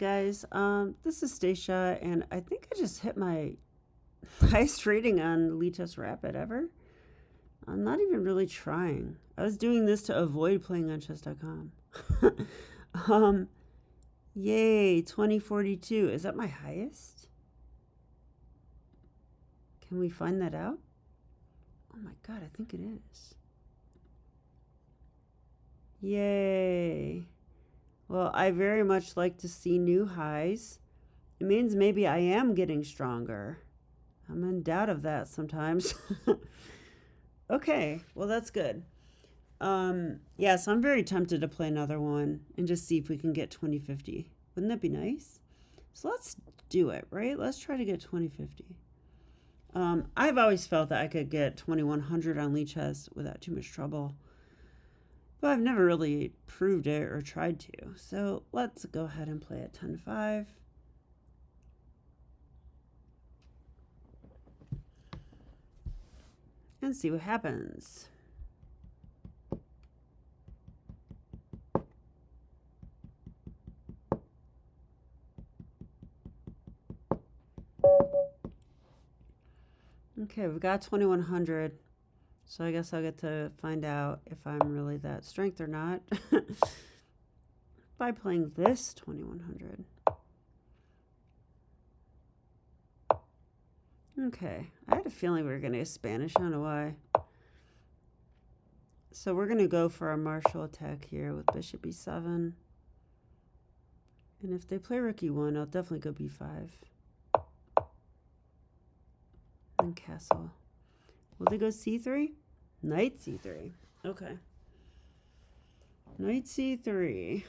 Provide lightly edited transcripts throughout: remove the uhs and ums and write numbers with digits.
guys? This is Stacia, and I think I just hit my highest rating on Lichess Rapid ever. I'm not even really trying. I was doing this to avoid playing on chess.com. um, Yay, 2042. Is that my highest? Can we find that out? Oh my god, I think it is. Yay. Well, I very much like to see new highs. It means maybe I am getting stronger. I'm in doubt of that sometimes. Okay, well, that's good. Yeah, so I'm very tempted to play another one and just see if we can get 2050. Wouldn't that be nice? So let's do it, right? Let's try to get 2050. I've always felt that I could get 2100 on Lichess without too much trouble, but I've never really proved it or tried to. So let's go ahead and play at 10-5. And see what happens. Okay, we've got 2100. So I guess I'll get to find out if I'm really that strength or not by playing this 2100. Okay, I had a feeling we were going to get Spanish. I don't know why. So we're going to go for our martial attack here with bishop e7. And if they play rook e1, I'll definitely go b5. And castle. Will they go c3? Knight c3. Okay. Knight c3.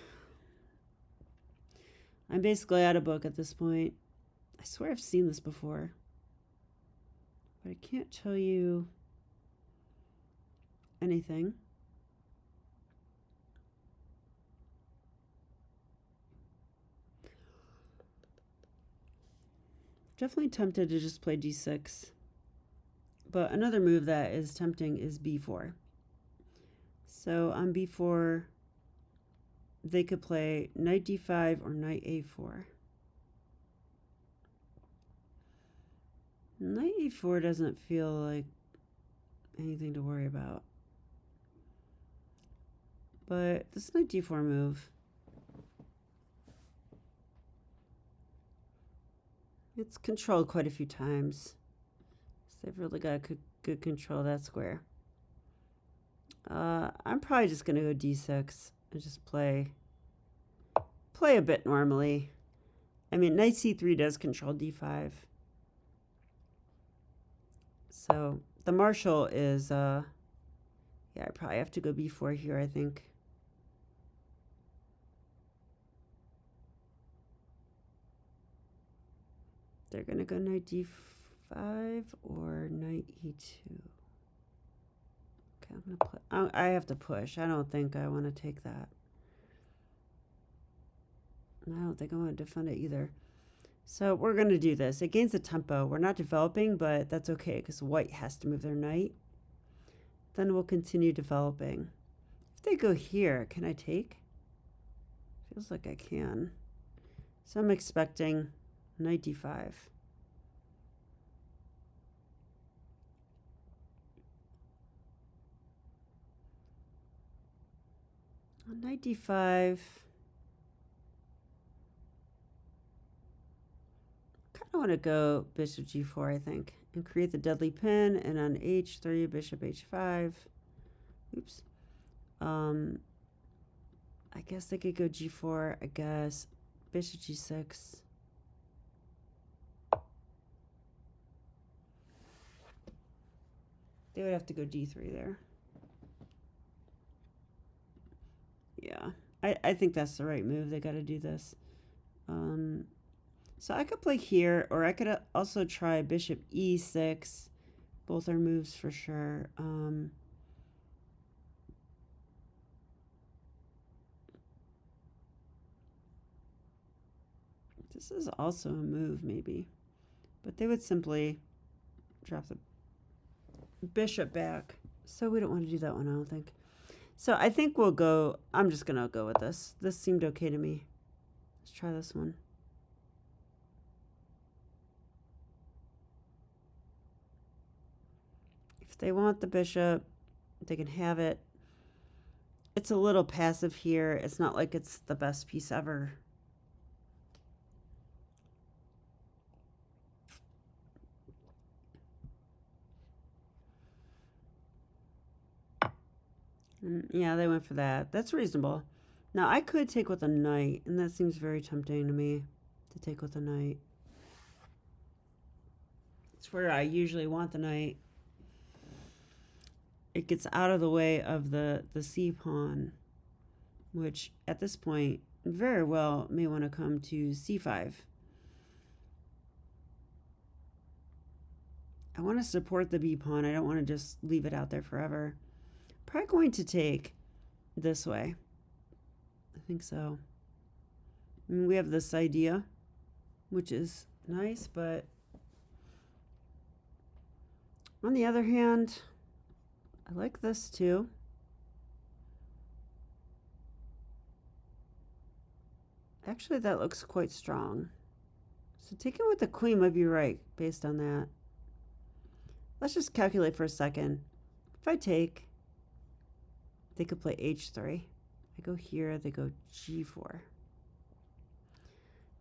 I'm basically out of book at this point. I swear I've seen this before, but I can't tell you anything. Definitely tempted to just play d6. But another move that is tempting is b4. So on b4, they could play knight d5 or knight a4. Knight e4 doesn't feel like anything to worry about. But this knight d4 move, it's controlled quite a few times. So they've really got good control of that square. I'm probably just going to go d6 and just play a bit normally. I mean, knight c3 does control d5. So the marshal is, yeah, I probably have to go b4 here, I think. They're going to go knight d5 or knight e2. Okay, I'm going to play. I have to push. I don't think I want to take that. I don't think I want to defend it either. So we're going to do this. It gains the tempo. We're not developing, but that's okay because white has to move their knight. Then we'll continue developing. If they go here, can I take? Feels like I can. So I'm expecting knight d5. On knight d5. I want to go bishop g4, I think, and create the deadly pin. And on h3, bishop h5. Oops. I guess they could go g4. I guess bishop g6. They would have to go d3 there. Yeah, I think that's the right move. They got to do this. So I could play here, or I could also try bishop e6. Both are moves for sure. This is also a move, maybe. But they would simply drop the bishop back. So we don't want to do that one, I don't think. So I think we'll go, I'm just going to go with this. This seemed okay to me. Let's try this one. If they want the bishop, they can have it. It's a little passive here. It's not like it's the best piece ever. Yeah, they went for that. That's reasonable. Now, I could take with a knight, and that seems very tempting to me to take with a knight. It's where I usually want the knight. It gets out of the way of the c pawn, which at this point very well may want to come to c5. I want to support the b pawn. I don't want to just leave it out there forever. Probably going to take this way. I think so. I mean, we have this idea, which is nice, but on the other hand, I like this too. Actually, that looks quite strong. So taking with the queen might be right based on that. Let's just calculate for a second. If I take, they could play h3. I go here, they go g4.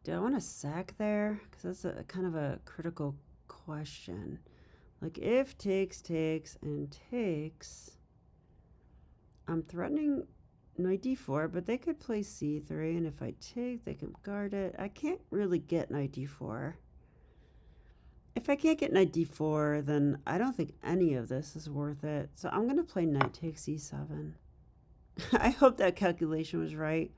Do I want to sack there? Because that's a kind of a critical question. Like if takes, and takes, I'm threatening knight d4, but they could play c3, and if I take, they can guard it. I can't really get knight d4. If I can't get knight d4, then I don't think any of this is worth it. So I'm going to play knight takes e7. I hope that calculation was right.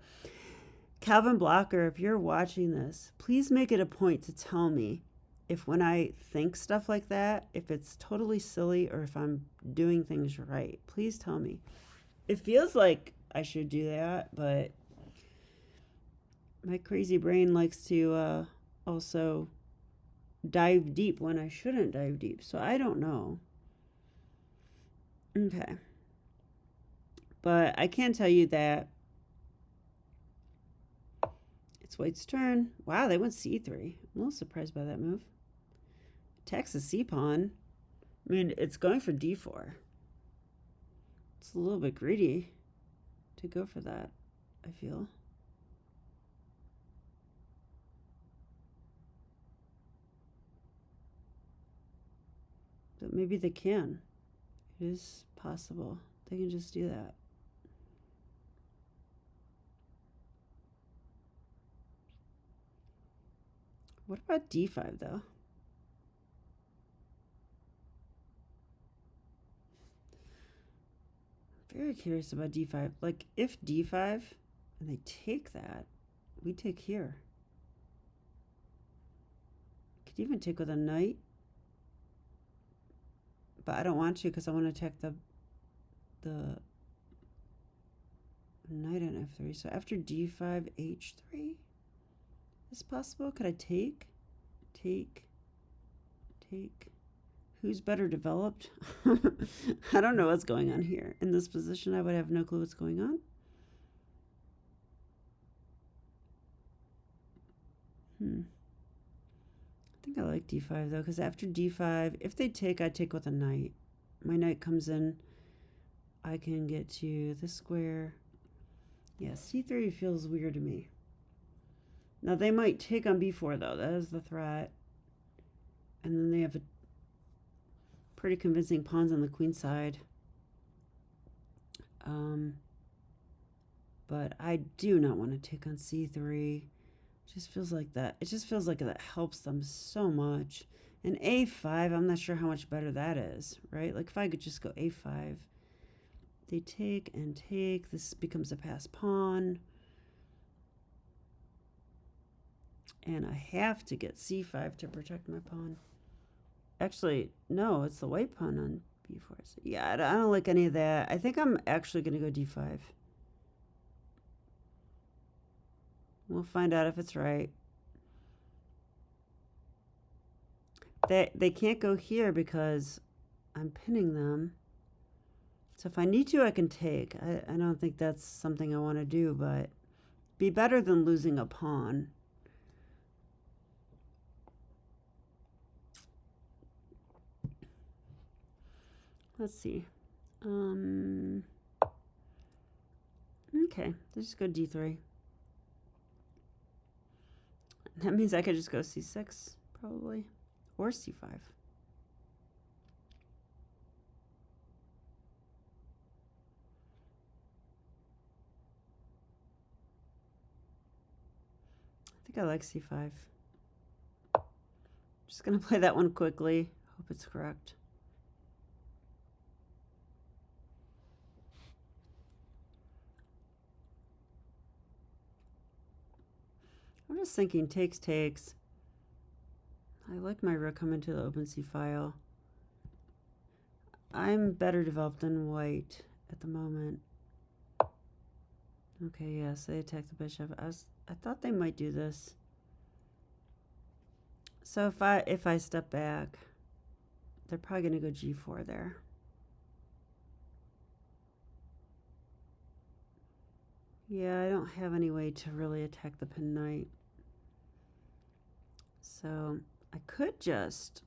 Calvin Blocker, if you're watching this, please make it a point to tell me if when I think stuff like that, if it's totally silly or if I'm doing things right. Please tell me. It feels like I should do that, but my crazy brain likes to also dive deep when I shouldn't dive deep. So I don't know. Okay. But I can tell you that it's white's turn. Wow, they went c3. I'm a little surprised by that move. Attacks the c pawn. I mean, it's going for d4. It's a little bit greedy to go for that, I feel. But maybe they can. It is possible. They can just do that. What about d5, though? Very curious about d5. Like, if d5 and they take that, we take here. Could even take with a knight. But I don't want to because I want to attack the knight on f3. So after d5, h3 is possible. Could I take? Take. Who's better developed? I don't know what's going on here. In this position, I would have no clue what's going on. I think I like d5 though, because after d5, if they take, I take with a knight. My knight comes in. I can get to the square. Yeah, c3 feels weird to me. Now they might take on b4 though. That is the threat. And then they have a pretty convincing pawns on the queen side. But I do not want to take on c3. It just feels like that. It just feels like that helps them so much. And a5, I'm not sure how much better that is, right? Like if I could just go a5. They take and take. This becomes a passed pawn. And I have to get c5 to protect my pawn. Actually, no, it's the white pawn on b4. So yeah, I don't like any of that. I think I'm actually going to go d5. We'll find out if it's right. They can't go here because I'm pinning them. So if I need to, I can take. I don't think that's something I want to do, but Be better than losing a pawn. Let's see. Okay, let's just go d3. That means I could just go c6, probably, or c5. I think I like c5. Just gonna play that one quickly. Hope it's correct. I'm just thinking takes. I like my rook coming to the open c file. I'm better developed than white at the moment. Okay, yes, they attack the bishop. I thought they might do this. So if I step back, they're probably going to go g4 there. Yeah, I don't have any way to really attack the pin knight. So I could just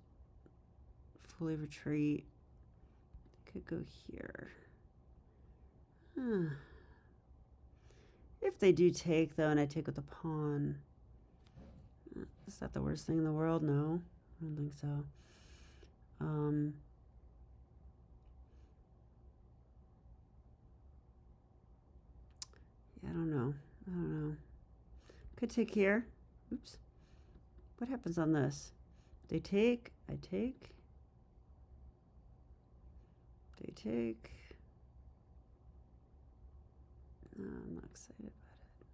fully retreat. I could go here. If they do take, though, and I take with the pawn, is that the worst thing in the world? No, I don't think so. Yeah, I don't know. Could take here. Oops. What happens on this? They take, I take. They take. No, I'm not excited about it.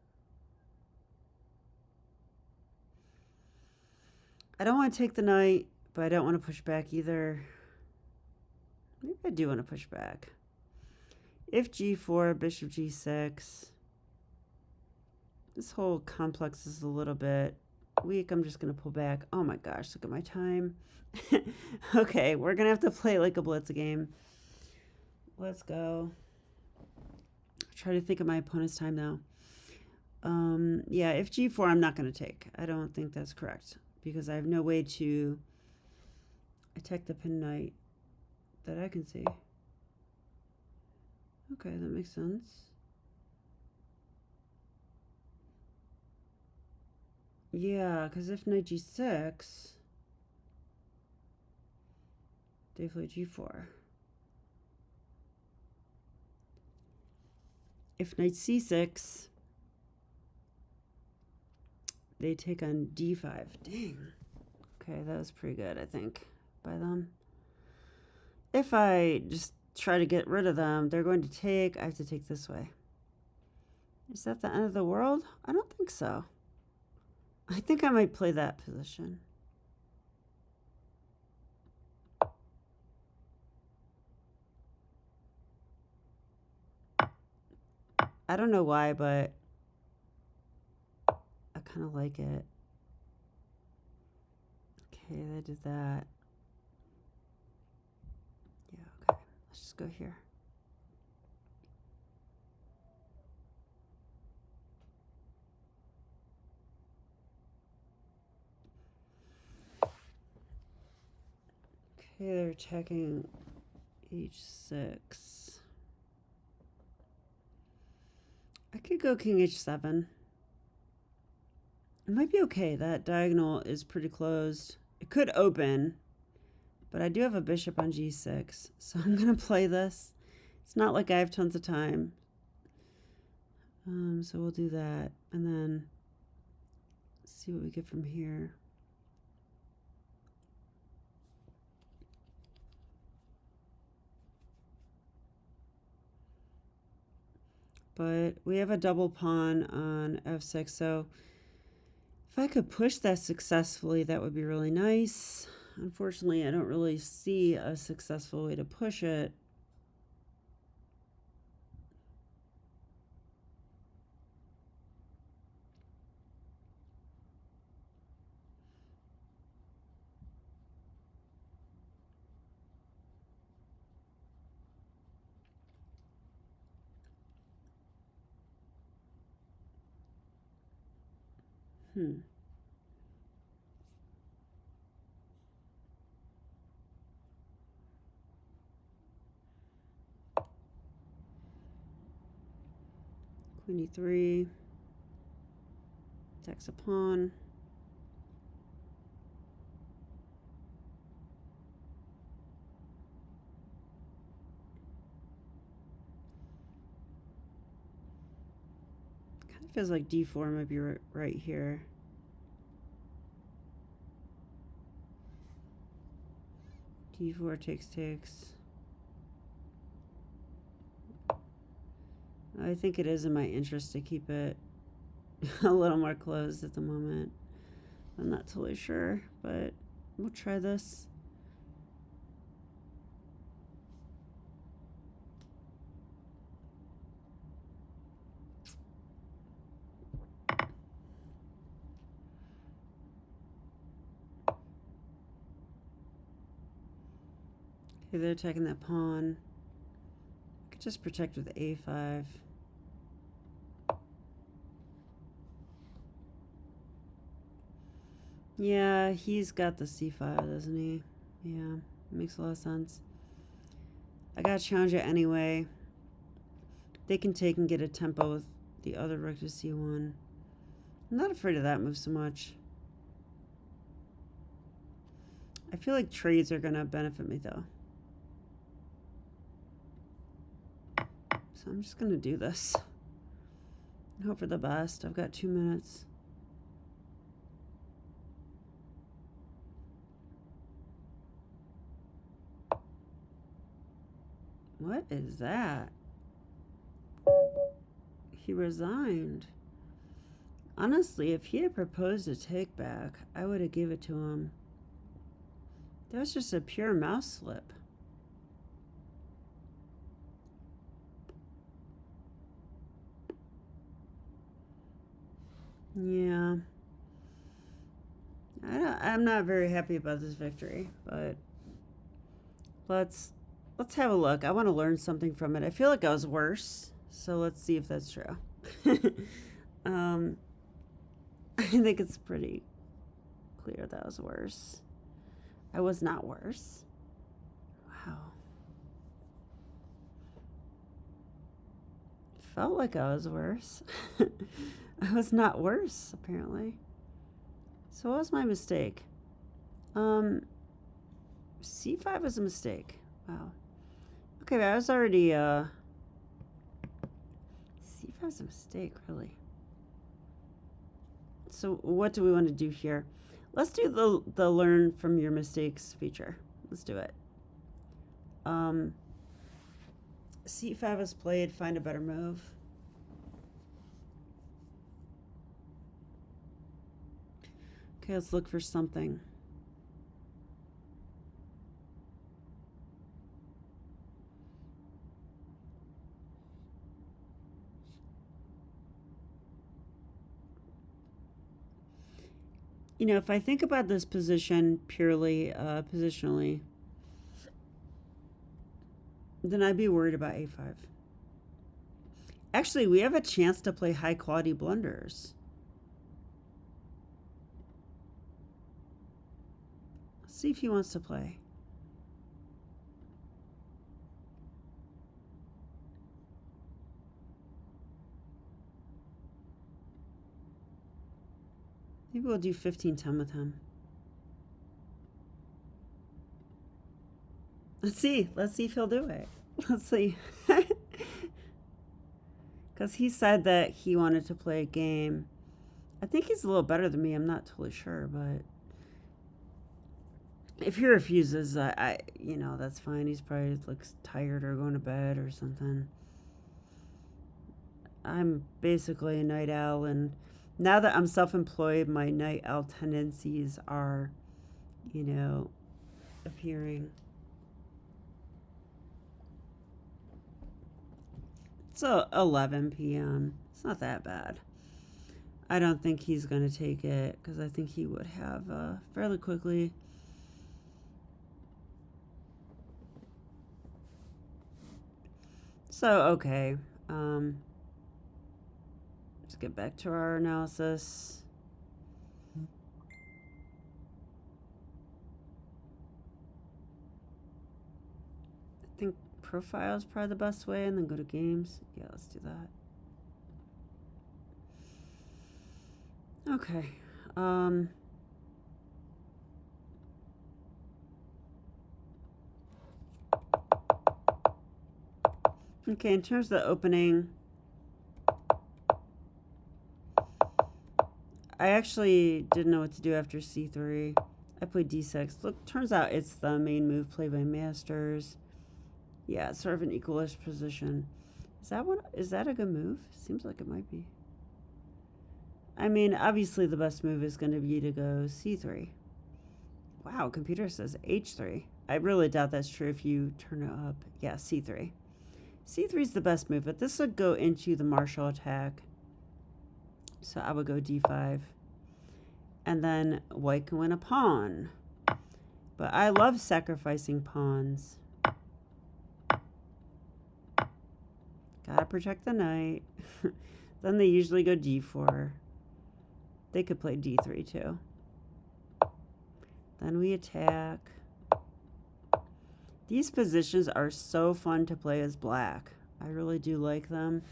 I don't want to take the knight, but I don't want to push back either. Maybe I do want to push back. If g4, bishop g6. This whole complex is a little bit weak. I'm just going to pull back. Oh my gosh, look at my time. Okay, we're going to have to play like a blitz game. Let's go. Try to think of my opponent's time now. Yeah, if g4, I'm not going to take. I don't think that's correct because I have no way to attack the pin knight that I can see. Okay, that makes sense. Yeah, because if knight g6, they play g4. If knight c6, they take on d5. Dang. Okay, that was pretty good, I think, by them. If I just try to get rid of them, they're going to take. I have to take this way. Is that the end of the world? I don't think so. I think I might play that position. I don't know why, but I kind of like it. Okay, they did that. Yeah, okay. Let's just go here. Okay, they're attacking h6. I could go king h7. It might be okay. That diagonal is pretty closed. It could open, but I do have a bishop on g6, so I'm going to play this. It's not like I have tons of time. So we'll do that, and then see what we get from here. But we have a double pawn on f6, so if I could push that successfully, that would be really nice. Unfortunately, I don't really see a successful way to push it. Hmm. Queen e3. Attacks a pawn. Kind of feels like d4 might be right here. d4 takes. I think it is in my interest to keep it a little more closed at the moment. I'm not totally sure, but we'll try this. Okay, they're attacking that pawn. I could just protect with a5. Yeah, he's got the c5, doesn't he? Yeah, makes a lot of sense. I gotta challenge it anyway. They can take and get a tempo with the other rook to c1. I'm not afraid of that move so much. I feel like trades are gonna benefit me though. So I'm just gonna do this. Hope for the best. I've got 2 minutes. What is that? He resigned. Honestly, if he had proposed a take back, I would have given it to him. That was just a pure mouse slip. Yeah. I'm not very happy about this victory, but let's have a look. I want to learn something from it. I feel like I was worse, so let's see if that's true. I think it's pretty clear that I was worse. I was not worse. Wow. Felt like I was worse. I was not worse, apparently. So what was my mistake? C5 was a mistake. Wow. Okay, I was already, C5 is a mistake, really. So what do we want to do here? Let's do the learn from your mistakes feature. Let's do it. C5 is played, find a better move. Okay, let's look for something. You know, if I think about this position purely positionally, then I'd be worried about a5. Actually, we have a chance to play high quality blunders. Let's see if he wants to play. Maybe we'll do 15-10 with him. Let's see if he'll do it. Let's see. Because he said that he wanted to play a game. I think he's a little better than me. I'm not totally sure, but if he refuses, you know, that's fine. He's probably looks tired or going to bed or something. I'm basically a night owl, and now that I'm self-employed, my night owl tendencies are, you know, appearing. So 11 p.m. It's not that bad. I don't think he's going to take it because I think he would have fairly quickly. So, okay. Let's get back to our analysis. think profile is probably the best way, and then go to games. Yeah, let's do that. Okay. Okay, in terms of the opening, I actually didn't know what to do after c3. I played d6. Look, turns out it's the main move played by masters. Yeah, it's sort of an equalish position. Is that a good move? Seems like it might be. I mean, obviously the best move is going to be to go c3. Wow, computer says h3. I really doubt that's true if you turn it up. Yeah, c3. c3 is the best move, but this would go into the martial attack. So I would go d5. And then white can win a pawn. But I love sacrificing pawns. Gotta protect the knight. Then they usually go d4. They could play d3 too. Then we attack. These positions are so fun to play as black. I really do like them.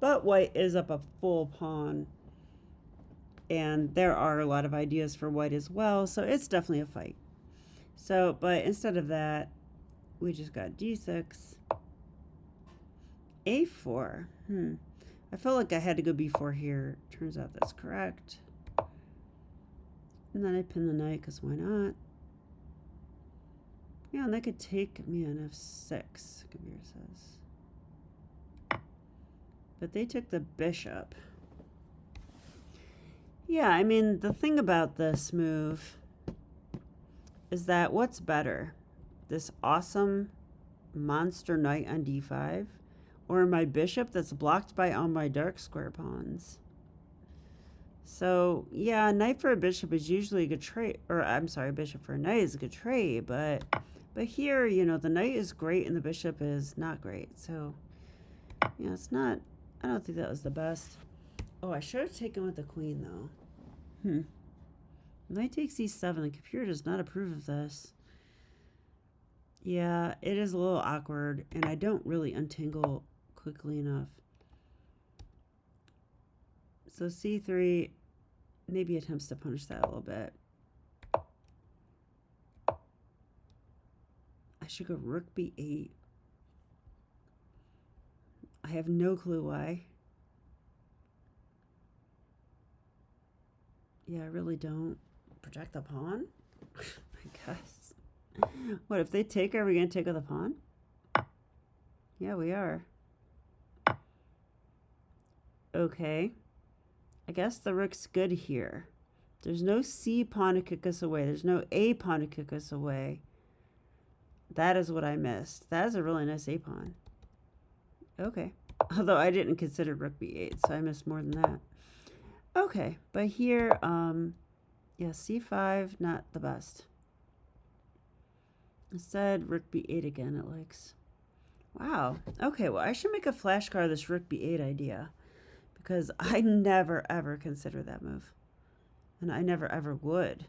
But white is up a full pawn. And there are a lot of ideas for white as well, so it's definitely a fight. So, but instead of that, we just got d6. a4. I felt like I had to go b4 here. Turns out that's correct. And then I pin the knight, because why not? Yeah, and they could take me on f6, computer says. But they took the bishop. Yeah, I mean, the thing about this move is that what's better? This awesome monster knight on d5 or my bishop that's blocked by all my dark square pawns? So, yeah, knight for a bishop is usually a good trade. Or, I'm sorry, bishop for a knight is a good trade. But here, you know, the knight is great and the bishop is not great. So, yeah, it's not... I don't think that was the best. Oh, I should have taken with the queen, though. Knight takes e7. The computer does not approve of this. Yeah, it is a little awkward, and I don't really untangle quickly enough. So c3 maybe attempts to punish that a little bit. I should go rook b8. I have no clue why. Yeah, I really don't. Protect the pawn? I guess. What, if they take, are we going to take with the pawn? Yeah, we are. Okay. I guess the rook's good here. There's no c pawn to kick us away. There's no a pawn to kick us away. That is what I missed. That is a really nice a pawn. Okay. Although I didn't consider rook b8, so I missed more than that. Okay, but here, yeah, c5, not the best. Instead, rook b8 again, it likes. Wow. Okay, well, I should make a flashcard of this rook b8 idea, because I never, ever consider that move. And I never, ever would.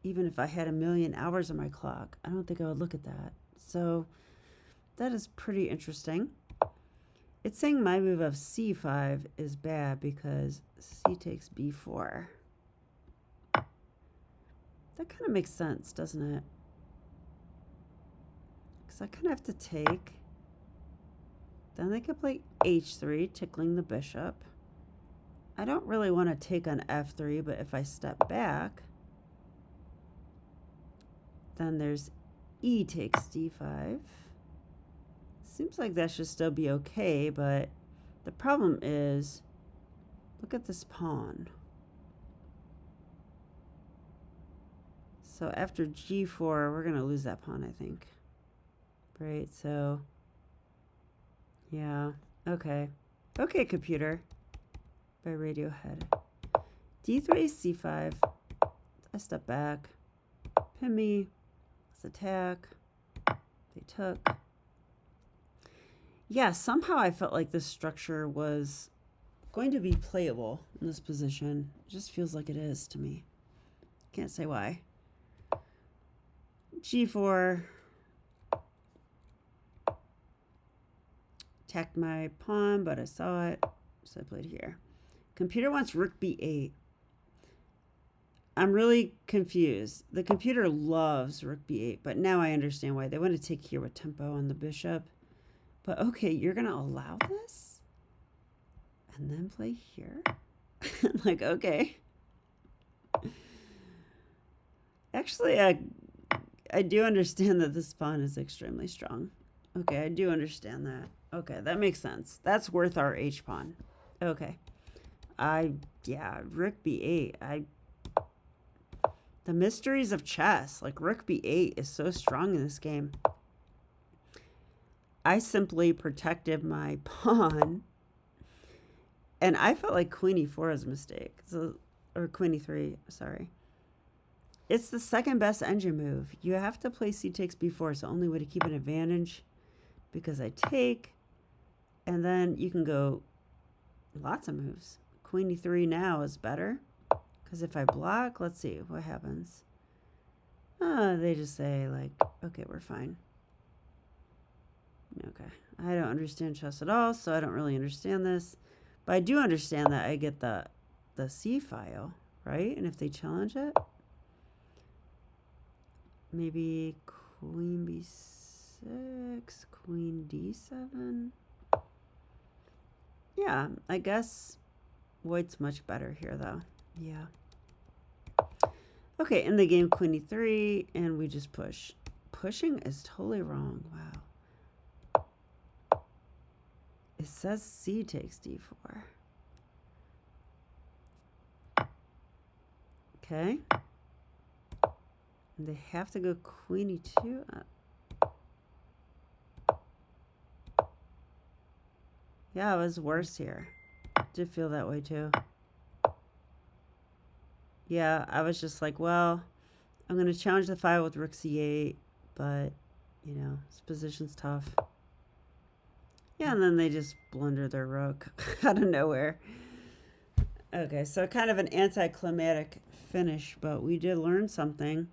Even if I had 1,000,000 hours on my clock, I don't think I would look at that. So that is pretty interesting. It's saying my move of c5 is bad because c takes b4. That kind of makes sense, doesn't it? Because I kind of have to take. Then they could play h3, tickling the bishop. I don't really want to take on f3, but if I step back, then there's e takes d5. Seems like that should still be okay, but the problem is, look at this pawn. So after g4, we're going to lose that pawn, I think. Right, so, yeah, okay. Okay, computer, by Radiohead. d3, c5, I step back, pin me, let's attack, they took. Yeah, somehow I felt like this structure was going to be playable in this position. It just feels like it is to me. Can't say why. g4. attacked my pawn, but I saw it, so I played here. Computer wants rook b8. I'm really confused. The computer loves rook b8, but now I understand why. They want to take here with tempo on the bishop. But okay, you're going to allow this? And then play here? Like, okay. Actually, I do understand that this pawn is extremely strong. Okay, I do understand that. Okay, that makes sense. That's worth our h-pawn. Okay. Yeah, rook b8. The mysteries of chess. Like, rook b8 is so strong in this game. I simply protected my pawn. And I felt like queen e4 is a mistake. So, or queen e3, sorry. It's the second best engine move. You have to play c takes b4. It's the only way to keep an advantage. Because I take. And then you can go lots of moves. Queen e3 now is better. Because if I block, let's see what happens. They just say, like, okay, we're fine. Okay. I don't understand chess at all, so I don't really understand this. But I do understand that I get the C file, right? And if they challenge it, maybe queen b6, queen d7. Yeah, I guess white's much better here, though. Yeah. Okay, in the game, queen e3, and we just push. Pushing is totally wrong. Wow. It says c takes d4. Okay. And they have to go queen e2. Yeah, it was worse here. Did feel that way too. Yeah, I was just like, well, I'm going to challenge the file with rook c8, but, you know, this position's tough. Yeah, and then they just blunder their rook out of nowhere. Okay, so kind of an anticlimactic finish, but we did learn something.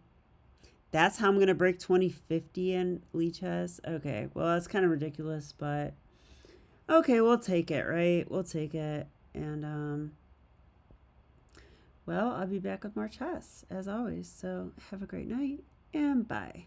That's how I'm going to break 2050 in Lichess. Okay, well, that's kind of ridiculous, but okay, we'll take it, right? We'll take it. And, well, I'll be back with more chess, as always. So have a great night, and bye.